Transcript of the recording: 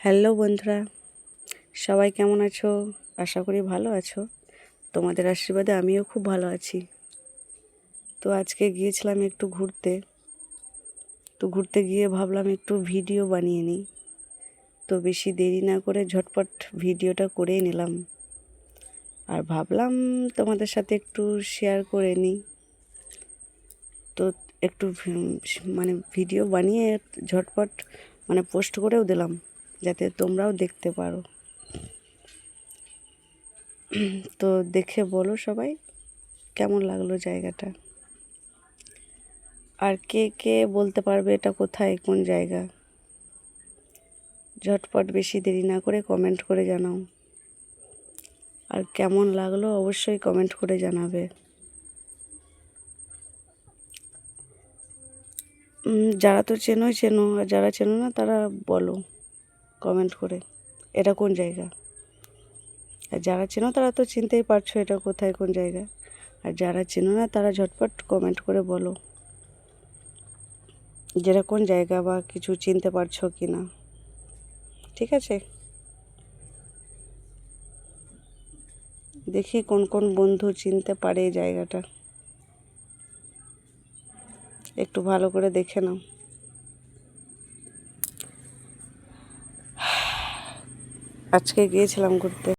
Hello বন্ধুরা, সবাই কেমন আছো? আশা করি ভালো আছো। তোমাদের আশীর্বাদে আমিও খুব ভালো আছি। তো আজকে গিয়েছিলাম একটু ঘুরতে। তো ঘুরতে গিয়ে ভাবলাম একটু ভিডিও বানিয়ে নিই। তো বেশি দেরি না করে ঝটপট ভিডিওটা করেই নিলাম। আর ভাবলাম তোমাদের সাথে একটু শেয়ার করে নিই। তো একটু ভিডিও বানিয়ে ঝটপট পোস্ট করেও দিলাম, যাতে তোমরাও দেখতে পারো। তো দেখে বলো সবাই কেমন লাগলো জায়গাটা, আর কে কে বলতে পারবে এটা কোথায়, কোন জায়গা। ঝটপট বেশি দেরি না করে কমেন্ট করে জানাও, আর কেমন লাগলো অবশ্যই কমেন্ট করে জানাবে। যারা তো চেনো, আর যারা চেনো না তারা বলো কমেন্ট করে এটা কোন জায়গা। আর যারা চেনো তারা তো চিনতেই পারছো এটা কোথায়, কোন জায়গা। আর যারা চেনো না তারা ঝটপট কমেন্ট করে বলো যেটা কোন জায়গা, বা কিছু চিনতে পারছো কি না। ঠিক আছে, দেখি কোন কোন বন্ধু চিনতে পারে এই জায়গাটা, একটু ভালো করে দেখে নাও। আজকে গিয়েছিলাম ঘুরতে।